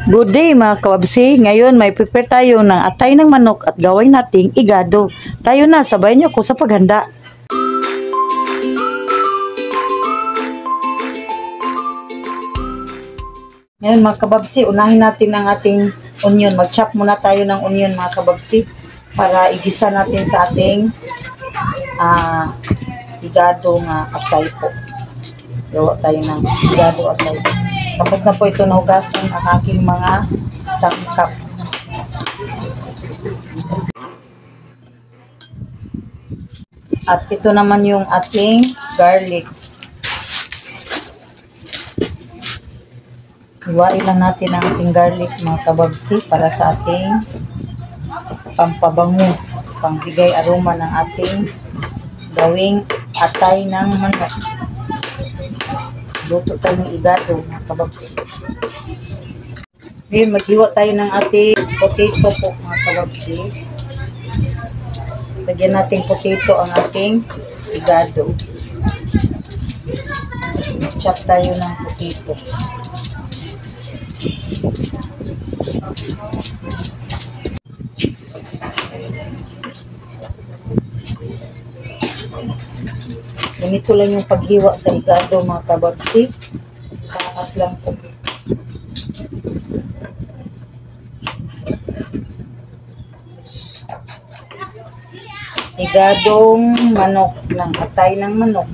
Good day mga kababsi. Ngayon may prepare tayo ng atay ng manok at gawin nating igado. Tayo na, sabayan niyo ko sa paghanda. Ngayon mga kababsi, unahin natin ang ating onion. Mag-chop muna tayo ng onion mga kababsi para igisa natin sa ating igado nga atay po. Gawa tayo ng igado atay. Tapos na po ito nahugasan ang aking mga sangkap. At ito naman yung ating garlic. Iwain lang natin ang ating garlic mga kababsi para sa ating pampabango, pangbigay aroma ng ating gawing atay ng manok. Luto tayo ng igado mga kababsi. Ngayon maghiwa tayo ng ating potato po mga kababsi. Lagyan natin potato ang ating igado. Chop tayo ng potato. Ganito lang yung paghiwa sa igado mga kababsi. Takas lang po. Igadong manok, ng atay ng manok.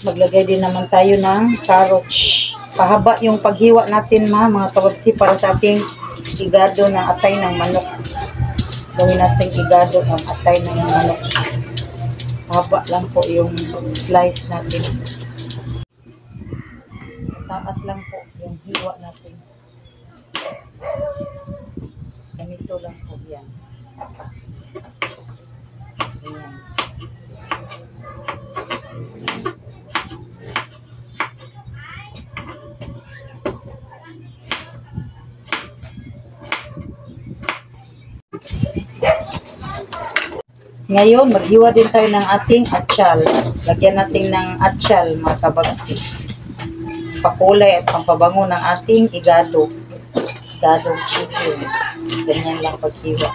Maglagay din naman tayo ng carrots. Pahaba yung paghiwa natin mga kababsi para sa ating igado ng atay ng manok. Gawin natin igado ng atay ng manok. Haba lang po yung slice natin. Taas lang po yung hiwa natin. Ganito lang po yan. Ayan. Ngayon, maghiwa din tayo ng ating atsyal. Lagyan natin ng atsyal, mga kababsi. Pakulay at pampabango ng ating igado. Igadong chicken. Ganyan lang paghiwa.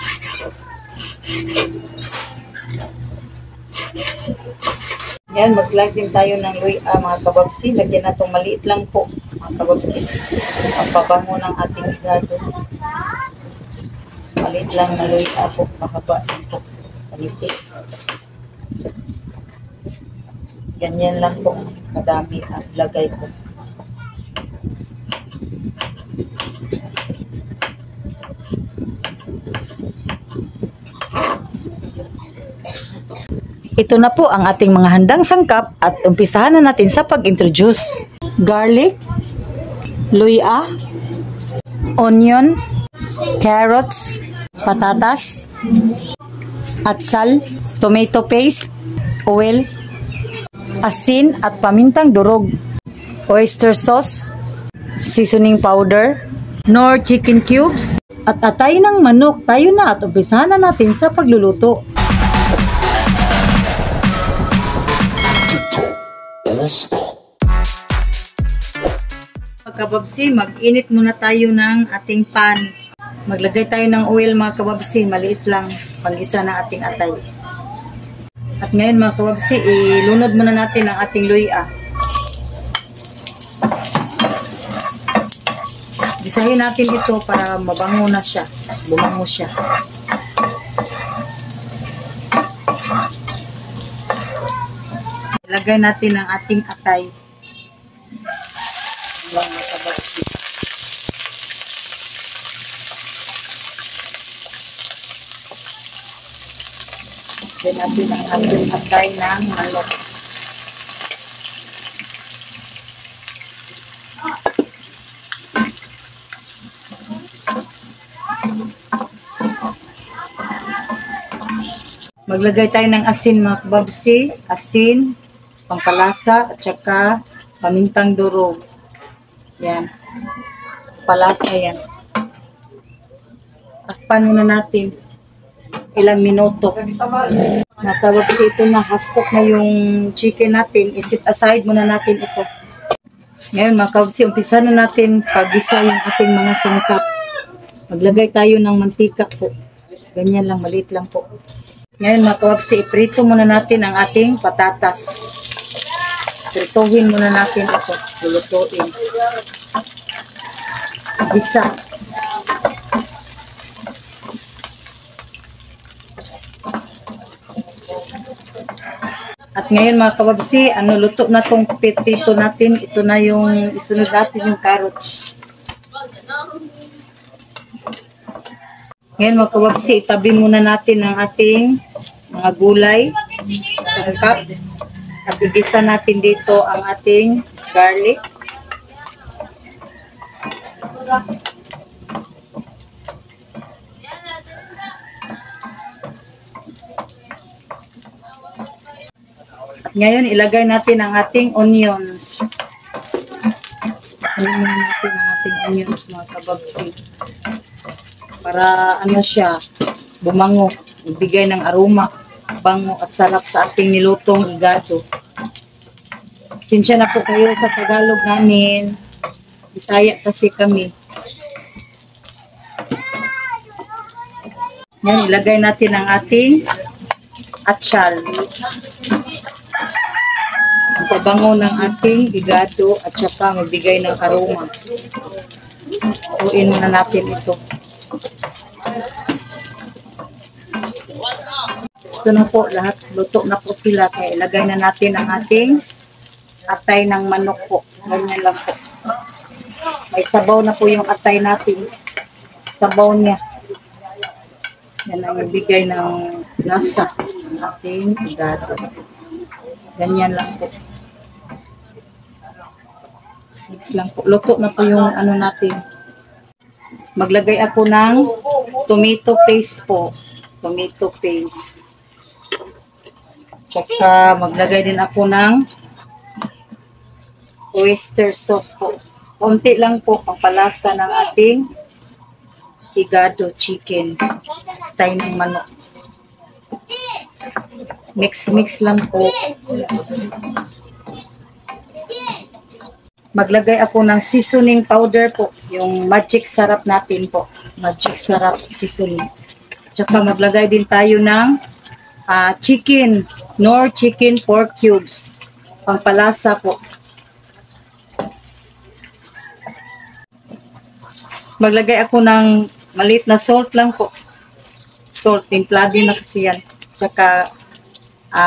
Yan, mag-slice din tayo ng luya, mga kababsi. Lagyan na itong maliit lang po, mga kababsi. Pampabango ng ating igado. Maliit lang na luya po, mahaba din po. Manipis. Ganyan lang po kadami ang lagay ko. Ito na po ang ating mga handang sangkap at umpisahan na natin sa pag-introduce. Garlic, luya, onion, carrots, patatas, atsal, tomato paste, oil, asin at pamintang durog, oyster sauce, seasoning powder, nor chicken cubes, at atay ng manok. Tayo na at umpisahan na natin sa pagluluto. Kababsi, mag-init muna tayo ng ating pan. Maglagay tayo ng oil mga kababsi, maliit lang, panggisa ng ating atay. At ngayon mga kababsi, ilunod muna natin ang ating luya. Gisahin natin ito para mabango na siya, bumango siya. Ilagay natin ang ating atay. Mga kababsi. Then natin ang ating atay ng manok. Maglagay tayo ng asin mga kababsi. Asin, pangpalasa, at saka pamintang durog. Yan. Palasa yan. Takpan muna natin. ilang minuto. Mga kababsi, ito na, half cook na yung chicken natin. Isit aside muna natin ito. Ngayon mga kababsi, umpisa na natin pag-gisa yung ating mga sangkap. Maglagay tayo ng mantika po. Ganyan lang, maliit lang po. Ngayon mga kababsi, iprito muna natin ang ating patatas. Prituhin muna natin ito. Lulutuin. Gisa. At ngayon mga kababsi, luto na tong pito natin. Ito na yung isunod natin yung carrots. Ngayon mga kababsi, itabi muna natin ang ating mga gulay, sangkap. At igisa natin dito ang ating garlic. Ngayon, ilagay natin ang ating onions. Ilagay natin ang ating onions, mga kababsi. Para siya, bumango, ibigay ng aroma, bango at sarap sa ating nilutong igado. Sinsya na po kayo sa Tagalog namin. Bisaya kasi kami. Ngayon, ilagay natin ang ating atsyal. Ang pabango ng ating igado at saka magbigay ng aroma. Tuin muna natin ito. Ito na po, lahat luto na po sila. Kaya ilagay na natin ang ating atay ng manok po. Ganyan lang po. May sabaw na po yung atay natin. Sabaw niya. Yan ang ibigay ng lasa ng ating igado. Ganyan lang po. Mix lang po. Luto na po yung natin. Maglagay ako ng tomato paste po. Tomato paste. Tsaka maglagay din ako ng oyster sauce po. Konti lang po ang palasa ng ating igado chicken. Tay ng manok. Mix lang po. Maglagay ako ng seasoning powder po. Yung magic sarap natin po. Magic sarap seasoning. Tsaka maglagay din tayo ng chicken. Nor chicken pork cubes. Pampalasa po. Maglagay ako ng maliit na salt lang po. Salt. Timplado na kasi yan. Tsaka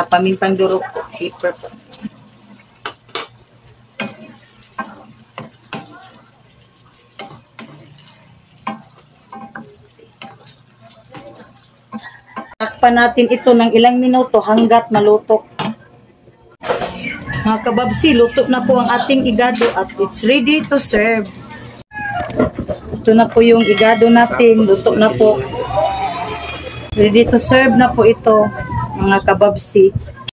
pamintang durog po. Pepper po. Takpan natin ito ng ilang minuto hanggat maluto. Mga kababsi, luto na po ang ating igado at it's ready to serve. Ito na po yung igado natin. Luto na po. Ready to serve na po ito, mga kababsi.